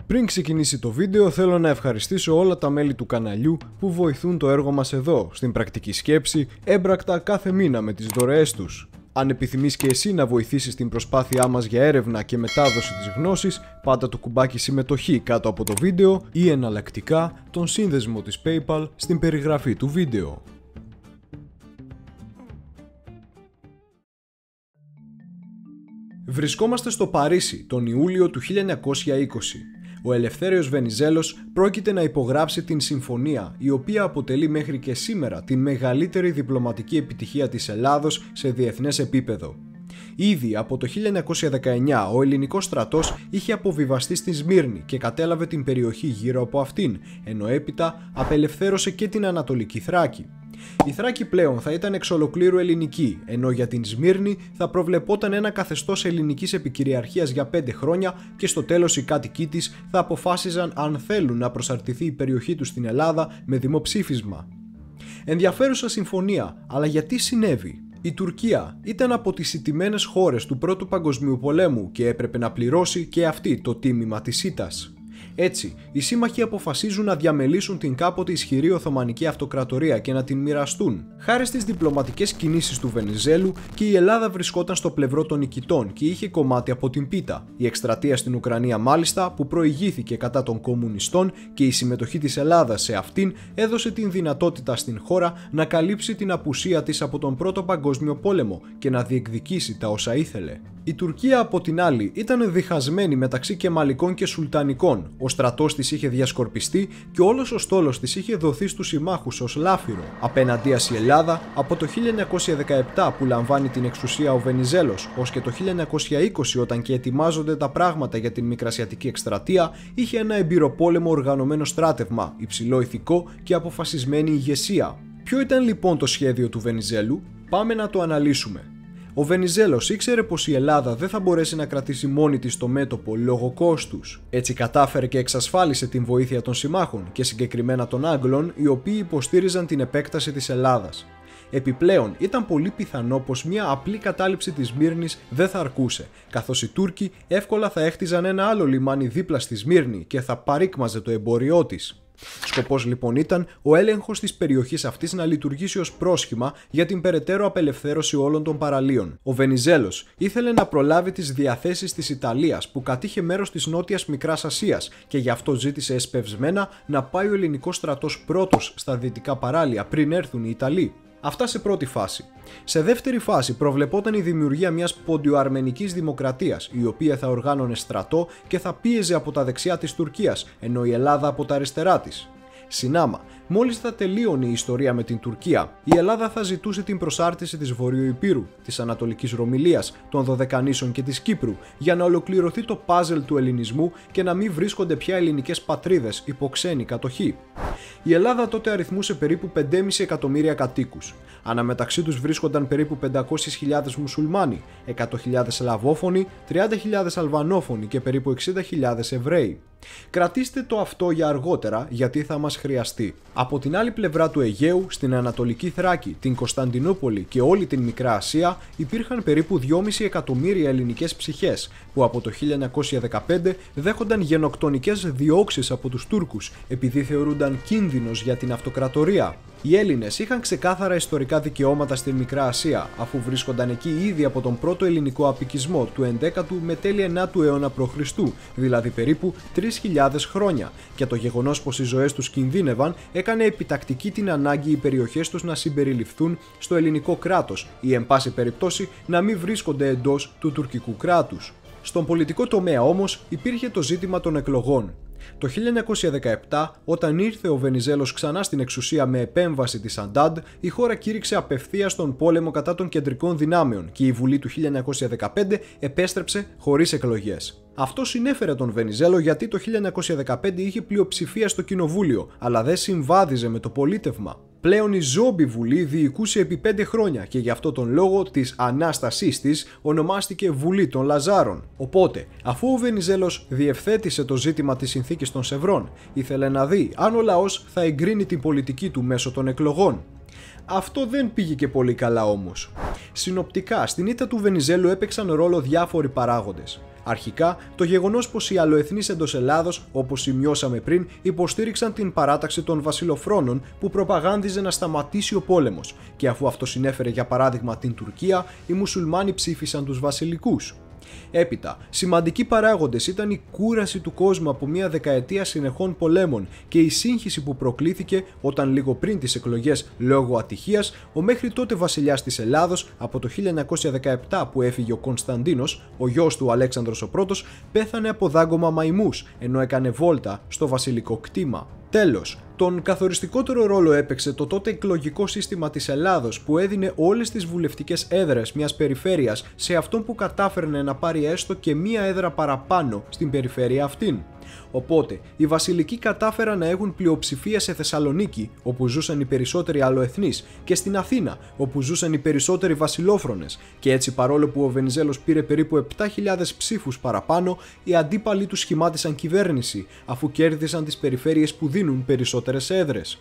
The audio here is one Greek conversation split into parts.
Πριν ξεκινήσει το βίντεο, θέλω να ευχαριστήσω όλα τα μέλη του καναλιού που βοηθούν το έργο μας εδώ, στην πρακτική σκέψη, έμπρακτα κάθε μήνα με τις δωρεές τους. Αν επιθυμείς και εσύ να βοηθήσεις την προσπάθειά μας για έρευνα και μετάδοση της γνώσης, πάτα το κουμπάκι συμμετοχή κάτω από το βίντεο ή εναλλακτικά τον σύνδεσμο της PayPal στην περιγραφή του βίντεο. Βρισκόμαστε στο Παρίσι τον Ιούλιο του 1920. Ο Ελευθέριος Βενιζέλος πρόκειται να υπογράψει την συμφωνία, η οποία αποτελεί μέχρι και σήμερα την μεγαλύτερη διπλωματική επιτυχία της Ελλάδος σε διεθνές επίπεδο. Ήδη από το 1919 ο ελληνικός στρατός είχε αποβιβαστεί στη Σμύρνη και κατέλαβε την περιοχή γύρω από αυτήν, ενώ έπειτα απελευθέρωσε και την Ανατολική Θράκη. Η Θράκη πλέον θα ήταν εξ ολοκλήρου ελληνική, ενώ για την Σμύρνη θα προβλεπόταν ένα καθεστώς ελληνικής επικυριαρχίας για 5 χρόνια και στο τέλος οι κάτοικοί της θα αποφάσιζαν αν θέλουν να προσαρτηθεί η περιοχή τους στην Ελλάδα με δημοψήφισμα. Ενδιαφέρουσα συμφωνία, αλλά γιατί συνέβη? Η Τουρκία ήταν από τις ηττημένες χώρες του Πρώτου Παγκοσμίου Πολέμου και έπρεπε να πληρώσει και αυτή το τίμημα της ήττας. Έτσι, οι σύμμαχοι αποφασίζουν να διαμελήσουν την κάποτε ισχυρή Οθωμανική Αυτοκρατορία και να την μοιραστούν. Χάρη στις διπλωματικές κινήσεις του Βενιζέλου και η Ελλάδα βρισκόταν στο πλευρό των νικητών και είχε κομμάτι από την πίτα. Η εκστρατεία στην Ουκρανία, μάλιστα, που προηγήθηκε κατά των κομμουνιστών και η συμμετοχή της Ελλάδας σε αυτήν έδωσε την δυνατότητα στην χώρα να καλύψει την απουσία της από τον Πρώτο Παγκόσμιο Πόλεμο και να διεκδικήσει τα όσα ήθελε. Η Τουρκία, από την άλλη, ήταν διχασμένη μεταξύ Κεμαλικών και Σουλτανικών. Ο στρατός της είχε διασκορπιστεί και όλος ο στόλος της είχε δοθεί στους συμμάχους ως λάφυρο. Απέναντίας η Ελλάδα, από το 1917 που λαμβάνει την εξουσία ο Βενιζέλος, ως και το 1920 όταν και ετοιμάζονται τα πράγματα για την Μικρασιατική εκστρατεία, είχε ένα εμπειροπόλεμο οργανωμένο στράτευμα, υψηλό ηθικό και αποφασισμένη ηγεσία. Ποιο ήταν λοιπόν το σχέδιο του Βενιζέλου? Πάμε να το αναλύσουμε. Ο Βενιζέλος ήξερε πως η Ελλάδα δεν θα μπορέσει να κρατήσει μόνη της το μέτωπο λόγω κόστους. Έτσι κατάφερε και εξασφάλισε την βοήθεια των συμμάχων και συγκεκριμένα των Άγγλων, οι οποίοι υποστήριζαν την επέκταση της Ελλάδας. Επιπλέον, ήταν πολύ πιθανό πως μια απλή κατάληψη της Σμύρνης δεν θα αρκούσε, καθώς οι Τούρκοι εύκολα θα έχτιζαν ένα άλλο λιμάνι δίπλα στη Σμύρνη και θα παρίκμαζε το εμπόριό της. Σκοπός λοιπόν ήταν ο έλεγχος της περιοχής αυτής να λειτουργήσει ως πρόσχημα για την περαιτέρω απελευθέρωση όλων των παραλίων. Ο Βενιζέλος ήθελε να προλάβει τις διαθέσεις της Ιταλίας που κατήχε μέρος της Νότιας Μικράς Ασίας και γι' αυτό ζήτησε εσπευσμένα να πάει ο ελληνικός στρατός πρώτος στα δυτικά παράλια πριν έρθουν οι Ιταλοί. Αυτά σε πρώτη φάση. Σε δεύτερη φάση προβλεπόταν η δημιουργία μιας ποντιοαρμενικής δημοκρατίας, η οποία θα οργάνωνε στρατό και θα πίεζε από τα δεξιά της Τουρκίας, ενώ η Ελλάδα από τα αριστερά της. Συνάμα, μόλις θα τελείωνε η ιστορία με την Τουρκία, η Ελλάδα θα ζητούσε την προσάρτηση της Βορειοϊππήρου, της Ανατολικής Ρωμυλίας, των Δωδεκανήσων και της Κύπρου, για να ολοκληρωθεί το πάζελ του ελληνισμού και να μην βρίσκονται πια ελληνικές πατρίδες υπό ξένη κατοχή. Η Ελλάδα τότε αριθμούσε περίπου 5,5 εκατομμύρια κατοίκους. Αναμεταξύ τους βρίσκονταν περίπου 500.000 μουσουλμάνοι, 100.000 Σλαβόφωνοι, 30.000 Αλβανόφωνοι και περίπου 60.000 Εβραίοι. Κρατήστε το αυτό για αργότερα, γιατί θα μας χρειαστεί. Από την άλλη πλευρά του Αιγαίου, στην Ανατολική Θράκη, την Κωνσταντινούπολη και όλη την Μικρά Ασία, υπήρχαν περίπου 2,5 εκατομμύρια ελληνικές ψυχές, που από το 1915 δέχονταν γενοκτονικές διώξεις από τους Τούρκους, επειδή θεωρούνταν κίνδυνος για την αυτοκρατορία. Οι Έλληνες είχαν ξεκάθαρα ιστορικά δικαιώματα στην Μικρά Ασία, αφού βρίσκονταν εκεί ήδη από τον πρώτο ελληνικό αποικισμό του 11ου με τέλη 9ου αιώνα π.Χ., δηλαδή περίπου 3.000 χρόνια, και το γεγονός πως οι ζωές τους κινδύνευαν έκανε επιτακτική την ανάγκη οι περιοχές τους να συμπεριληφθούν στο ελληνικό κράτος ή εν πάση περιπτώσει να μην βρίσκονται εντός του τουρκικού κράτους. Στον πολιτικό τομέα όμως υπήρχε το ζήτημα των εκλογών. Το 1917, όταν ήρθε ο Βενιζέλος ξανά στην εξουσία με επέμβαση της Αντάντ, η χώρα κήρυξε απευθείας τον πόλεμο κατά των κεντρικών δυνάμεων και η Βουλή του 1915 επέστρεψε χωρίς εκλογές. Αυτό συνέφερε τον Βενιζέλο γιατί το 1915 είχε πλειοψηφία στο κοινοβούλιο, αλλά δεν συμβάδιζε με το πολίτευμα. Πλέον η Ζόμπι Βουλή διοικούσε επί 5 χρόνια και γι' αυτό τον λόγο της ανάστασής της ονομάστηκε Βουλή των Λαζάρων. Οπότε, αφού ο Βενιζέλος διευθέτησε το ζήτημα της συνθήκης των Σευρών, ήθελε να δει αν ο λαός θα εγκρίνει την πολιτική του μέσω των εκλογών. Αυτό δεν πήγε και πολύ καλά όμως. Συνοπτικά, στην ήττα του Βενιζέλου έπαιξαν ρόλο διάφοροι παράγοντες. Αρχικά, το γεγονός πως οι αλλοεθνείς εντός Ελλάδος, όπως σημειώσαμε πριν, υποστήριξαν την παράταξη των βασιλοφρόνων που προπαγάνδιζε να σταματήσει ο πόλεμος, και αφού αυτό συνέφερε για παράδειγμα την Τουρκία, οι μουσουλμάνοι ψήφισαν τους βασιλικούς. Έπειτα, σημαντικοί παράγοντες ήταν η κούραση του κόσμου από μια δεκαετία συνεχών πολέμων και η σύγχυση που προκλήθηκε όταν λίγο πριν τις εκλογές λόγω ατυχίας ο μέχρι τότε βασιλιάς της Ελλάδος από το 1917 που έφυγε ο Κωνσταντίνος, ο γιος του Αλέξανδρος ο Πρώτος, πέθανε από δάγκωμα μαϊμούς ενώ έκανε βόλτα στο βασιλικό κτήμα. Τέλος, τον καθοριστικότερο ρόλο έπαιξε το τότε εκλογικό σύστημα της Ελλάδος που έδινε όλες τις βουλευτικές έδρες μιας περιφέρειας σε αυτόν που κατάφερνε να πάρει έστω και μία έδρα παραπάνω στην περιφέρεια αυτήν. Οπότε, οι βασιλικοί κατάφεραν να έχουν πλειοψηφία σε Θεσσαλονίκη, όπου ζούσαν οι περισσότεροι αλλοεθνείς, και στην Αθήνα, όπου ζούσαν οι περισσότεροι βασιλόφρονες, και έτσι παρόλο που ο Βενιζέλος πήρε περίπου 7.000 ψήφους παραπάνω, οι αντίπαλοι του σχημάτισαν κυβέρνηση, αφού κέρδισαν τις περιφέρειες που δίνουν περισσότερες έδρες.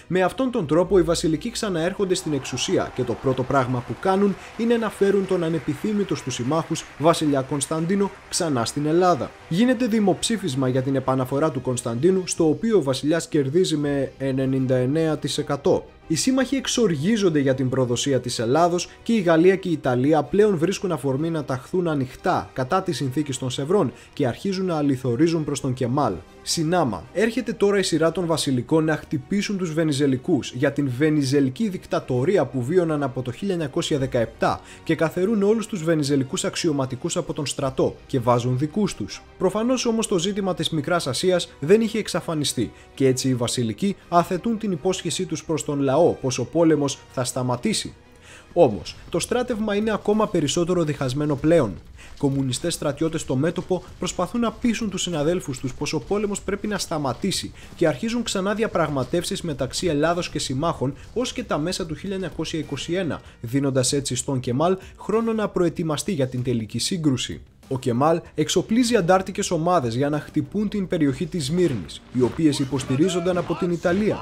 Με αυτόν τον τρόπο οι βασιλικοί ξαναέρχονται στην εξουσία και το πρώτο πράγμα που κάνουν είναι να φέρουν τον ανεπιθύμητο στους συμμάχους βασιλιά Κωνσταντίνο ξανά στην Ελλάδα. Γίνεται δημοψήφισμα για την επαναφορά του Κωνσταντίνου, στο οποίο ο βασιλιάς κερδίζει με 99%. Οι σύμμαχοι εξοργίζονται για την προδοσία της Ελλάδος και η Γαλλία και η Ιταλία πλέον βρίσκουν αφορμή να ταχθούν ανοιχτά κατά τη συνθήκη των Σευρών και αρχίζουν να αληθορίζουν προς τον Κεμάλ. Συνάμα, έρχεται τώρα η σειρά των βασιλικών να χτυπήσουν τους Βενιζελικούς για την Βενιζελική δικτατορία που βίωναν από το 1917 και καθερούν όλους τους Βενιζελικούς αξιωματικούς από τον στρατό και βάζουν δικούς τους. Προφανώς όμως το ζήτημα της Μικράς Ασίας δεν είχε εξαφανιστεί και έτσι οι βασιλικοί αθετούν την υπόσχεσή τους προς τον λαό πως ο πόλεμος θα σταματήσει. Όμως, το στράτευμα είναι ακόμα περισσότερο διχασμένο πλέον. Κομμουνιστές στρατιώτες στο μέτωπο προσπαθούν να πείσουν τους συναδέλφους τους πως ο πόλεμος πρέπει να σταματήσει και αρχίζουν ξανά διαπραγματεύσεις μεταξύ Ελλάδος και συμμάχων ως και τα μέσα του 1921, δίνοντας έτσι στον Κεμάλ χρόνο να προετοιμαστεί για την τελική σύγκρουση. Ο Κεμάλ εξοπλίζει αντάρτικες ομάδες για να χτυπούν την περιοχή της Σμύρνης, οι οποίες υποστηρίζονταν από την Ιταλία.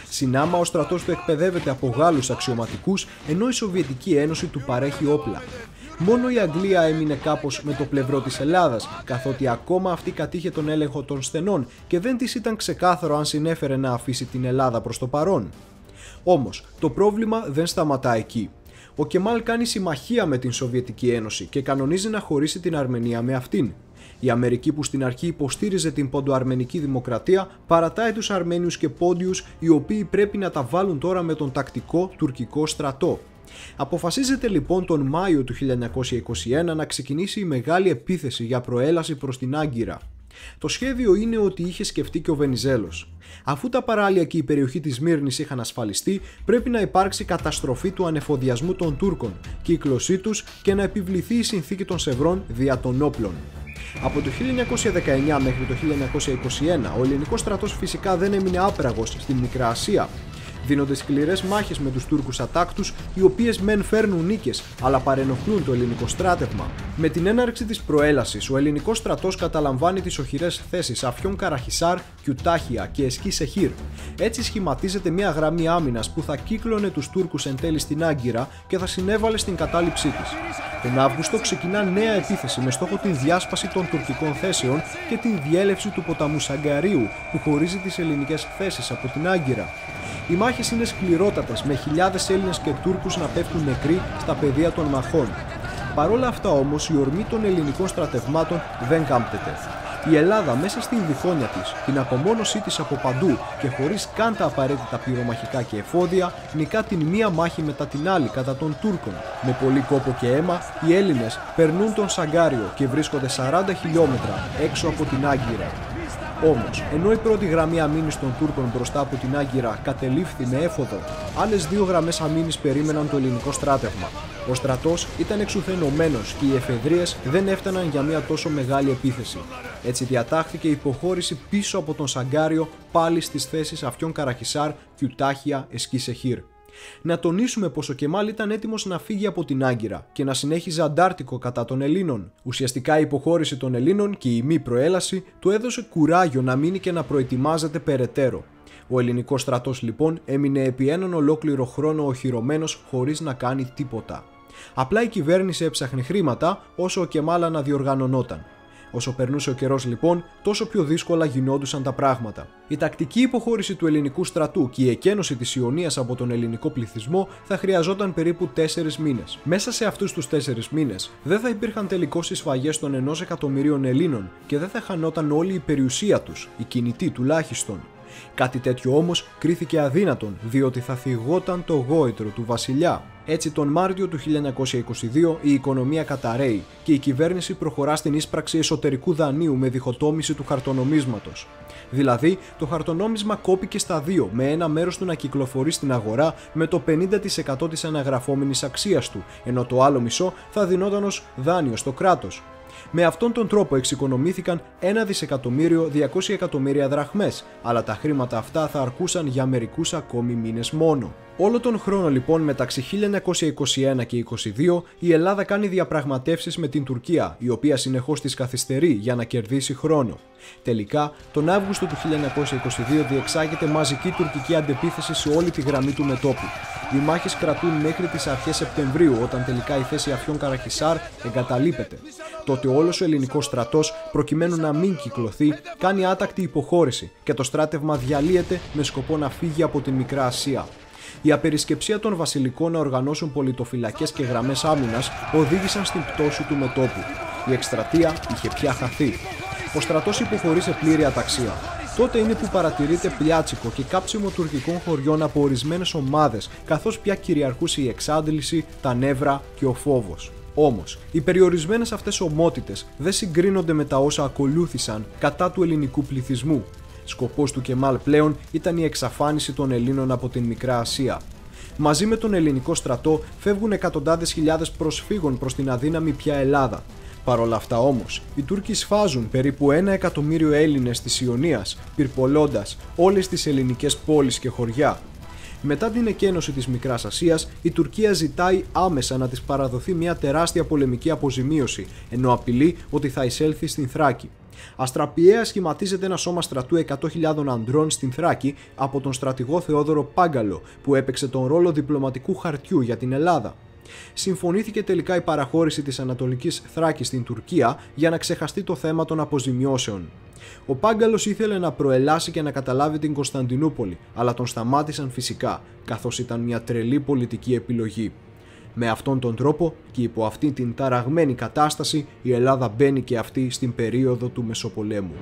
Συνάμα ο στρατός του εκπαιδεύεται από Γάλλους αξιωματικούς, ενώ η Σοβιετική Ένωση του παρέχει όπλα. Μόνο η Αγγλία έμεινε κάπως με το πλευρό της Ελλάδας, καθότι ακόμα αυτή κατήχε τον έλεγχο των στενών και δεν της ήταν ξεκάθαρο αν συνέφερε να αφήσει την Ελλάδα προς το παρόν. Όμως, το πρόβλημα δεν σταματά εκεί. Ο Κεμάλ κάνει συμμαχία με την Σοβιετική Ένωση και κανονίζει να χωρίσει την Αρμενία με αυτήν. Η Αμερική, που στην αρχή υποστήριζε την ποντοαρμενική δημοκρατία, παρατάει τους Αρμένιους και Πόντιους, οι οποίοι πρέπει να τα βάλουν τώρα με τον τακτικό τουρκικό στρατό. Αποφασίζεται λοιπόν τον Μάιο του 1921 να ξεκινήσει η μεγάλη επίθεση για προέλαση προς την Άγκυρα. Το σχέδιο είναι ότι είχε σκεφτεί και ο Βενιζέλος. Αφού τα παράλια και η περιοχή της Σμύρνης είχαν ασφαλιστεί, πρέπει να υπάρξει καταστροφή του ανεφοδιασμού των Τούρκων, κύκλωσή τους και να επιβληθεί η συνθήκη των Σευρών δια των όπλων. Από το 1919 μέχρι το 1921 ο ελληνικός στρατός φυσικά δεν έμεινε άπραγος στην Μικρά Ασία. Δίνονται σκληρές μάχες με τους Τούρκους ατάκτους, οι οποίες μεν φέρνουν νίκες, αλλά παρενοχλούν το ελληνικό στράτευμα. Με την έναρξη της προέλασης, ο ελληνικός στρατός καταλαμβάνει τις οχυρές θέσεις Αφιόν Καραχισάρ, Κιουτάχια και Εσκή Σεχίρ. Έτσι σχηματίζεται μια γραμμή άμυνας που θα κύκλωνε τους Τούρκους εν τέλει στην Άγκυρα και θα συνέβαλε στην κατάληψή της. Τον Αύγουστο ξεκινά νέα επίθεση με στόχο την διάσπαση των τουρκικών θέσεων και την διέλευση του ποταμού Σαγκαρίου, που χωρίζει τις ελληνικές θέσεις από την Άγκυρα. Οι μάχες είναι σκληρότατες, με χιλιάδες Έλληνες και Τούρκους να πέφτουν νεκροί στα πεδία των μαχών. Παρόλα αυτά όμως, η ορμή των ελληνικών στρατευμάτων δεν κάμπτεται. Η Ελλάδα μέσα στην διχόνοια της, την απομόνωσή της από παντού και χωρίς καν τα απαραίτητα πυρομαχικά και εφόδια, νικά την μία μάχη μετά την άλλη κατά των Τούρκων. Με πολύ κόπο και αίμα, οι Έλληνες περνούν τον Σαγκάριο και βρίσκονται 40 χιλιόμετρα έξω από την Άγκυρα. Όμως, ενώ η πρώτη γραμμή αμήνης των Τούρκων μπροστά από την Άγκυρα κατελήφθη με έφοδο, άλλες δύο γραμμές αμήνης περίμεναν το ελληνικό στράτευμα. Ο στρατός ήταν εξουθενωμένος και οι εφεδρείες δεν έφταναν για μια τόσο μεγάλη επίθεση. Έτσι διατάχθηκε η υποχώρηση πίσω από τον Σαγκάριο, πάλι στις θέσεις Αφιόν Καραχισάρ, Κιουτάχια, Εσκή Σεχίρ. Να τονίσουμε πως ο Κεμάλ ήταν έτοιμος να φύγει από την Άγκυρα και να συνέχιζε αντάρτικο κατά των Ελλήνων. Ουσιαστικά η υποχώρηση των Ελλήνων και η μη προέλαση του έδωσε κουράγιο να μείνει και να προετοιμάζεται περαιτέρω. Ο ελληνικός στρατός λοιπόν έμεινε επί έναν ολόκληρο χρόνο οχυρωμένος χωρίς να κάνει τίποτα. Απλά η κυβέρνηση έψαχνε χρήματα όσο ο Κεμάλ αναδιοργανωνόταν. Όσο περνούσε ο καιρός λοιπόν, τόσο πιο δύσκολα γινόντουσαν τα πράγματα. Η τακτική υποχώρηση του ελληνικού στρατού και η εκένωση της Ιωνίας από τον ελληνικό πληθυσμό θα χρειαζόταν περίπου 4 μήνες. Μέσα σε αυτούς τους 4 μήνες δεν θα υπήρχαν τελικώς οι σφαγές των 1 εκατομμυρίων Ελλήνων και δεν θα χανόταν όλη η περιουσία τους, η κινητή τουλάχιστον. Κάτι τέτοιο όμως κρίθηκε αδύνατον, διότι θα θυγόταν το γόητρο του βασιλιά. Έτσι τον Μάρτιο του 1922 η οικονομία καταρρέει και η κυβέρνηση προχωρά στην ίσπραξη εσωτερικού δανείου με διχοτόμηση του χαρτονομίσματος. Δηλαδή, το χαρτονόμισμα κόπηκε στα δύο, με ένα μέρος του να κυκλοφορεί στην αγορά με το 50% της αναγραφόμενης αξίας του, ενώ το άλλο μισό θα δινόταν ως δάνειο στο κράτος. Με αυτόν τον τρόπο εξοικονομήθηκαν 1.200.000.000 δραχμές, αλλά τα χρήματα αυτά θα αρκούσαν για μερικούς ακόμη μήνες μόνο. Όλο τον χρόνο λοιπόν μεταξύ 1921 και 1922 η Ελλάδα κάνει διαπραγματεύσεις με την Τουρκία, η οποία συνεχώς τις καθυστερεί για να κερδίσει χρόνο. Τελικά, τον Αύγουστο του 1922 διεξάγεται μαζική τουρκική αντεπίθεση σε όλη τη γραμμή του μετώπου. Οι μάχες κρατούν μέχρι τις αρχές Σεπτεμβρίου, όταν τελικά η θέση Αφιών Καραχισάρ εγκαταλείπεται. Τότε όλος ο ελληνικός στρατός, προκειμένου να μην κυκλωθεί, κάνει άτακτη υποχώρηση και το στράτευμα διαλύεται με σκοπό να φύγει από την Μικρά Ασία. Η απερισκεψία των βασιλικών να οργανώσουν πολιτοφυλακές και γραμμές άμυνας οδήγησαν στην πτώση του μετώπου. Η εκστρατεία είχε πια χαθεί. Ο στρατός υποχωρεί σε πλήρη αταξία. Τότε είναι που παρατηρείται πλιάτσικο και κάψιμο τουρκικών χωριών από ορισμένες ομάδες, καθώς πια κυριαρχούσε η εξάντληση, τα νεύρα και ο φόβος. Όμως, οι περιορισμένες αυτές ομότητες δεν συγκρίνονται με τα όσα ακολούθησαν κατά του ελληνικού πληθυσμού. Σκοπός του Κεμάλ πλέον ήταν η εξαφάνιση των Ελλήνων από την Μικρά Ασία. Μαζί με τον ελληνικό στρατό φεύγουν εκατοντάδες χιλιάδες προσφύγων προς την αδύναμη πια Ελλάδα. Παρ' όλα αυτά όμως, οι Τούρκοι σφάζουν περίπου 1 εκατομμύριο Έλληνες της Ιωνίας, πυρπολώντας όλες τις ελληνικές πόλεις και χωριά. Μετά την εκένωση της Μικράς Ασίας, η Τουρκία ζητάει άμεσα να της παραδοθεί μια τεράστια πολεμική αποζημίωση, ενώ απειλεί ότι θα εισέλθει στην Θράκη. Αστραπιαία σχηματίζεται ένα σώμα στρατού 100.000 ανδρών στην Θράκη από τον στρατηγό Θεόδωρο Πάγκαλο, που έπαιξε τον ρόλο διπλωματικού χαρτιού για την Ελλάδα. Συμφωνήθηκε τελικά η παραχώρηση της Ανατολικής Θράκης στην Τουρκία για να ξεχαστεί το θέμα των αποζημιώσεων. Ο Πάγκαλος ήθελε να προελάσει και να καταλάβει την Κωνσταντινούπολη, αλλά τον σταμάτησαν φυσικά, καθώς ήταν μια τρελή πολιτική επιλογή. Με αυτόν τον τρόπο και υπό αυτή την ταραγμένη κατάσταση, η Ελλάδα μπαίνει και αυτή στην περίοδο του Μεσοπολέμου.